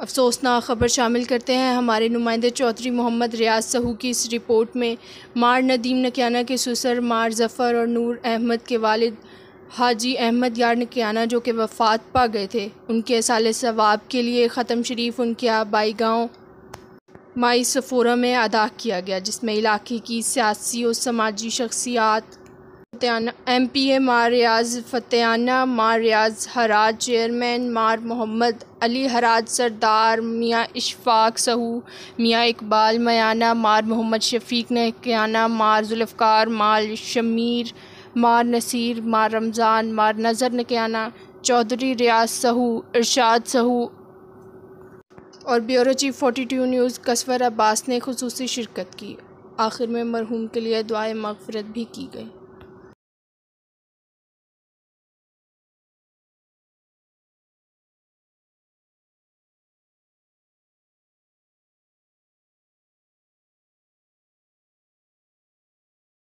افسوسناک خبر شامل کرتے ہیں ہمارے نمائندے چودھری محمد ریاض سہو کی اس رپورٹ میں مار ندیم نکیانہ کے سسر مار ظفر اور نور احمد کے والد حاجی احمد یار نکیانہ جو کہ وفات پا گئے تھے، ان کے ایصال ثواب کے لیے ختم شریف ان کے آبائی گاؤں مائی صفورہ میں ادا کیا گیا، جس میں علاقے کی سیاسی و سماجی شخصیات ایم پی اے مار ریاض فتحانہ، مار ریاض ہراج چیئرمین مار محمد علی ہراج سردار، میاں اشفاق سہو، میاں اقبال میانہ، مار محمد شفیق نکیانہ، مار ذوالفقار، مار شمیر، مار نصیر، مار رمضان، مار نظر نکیانہ، چودھری ریاض سہو، ارشاد سہو اور بیورو چیف 42 نیوز کسور عباس نے خصوصی شرکت کی۔ آخر میں مرحوم کے لیے دعائے مغفرت بھی کی گئی۔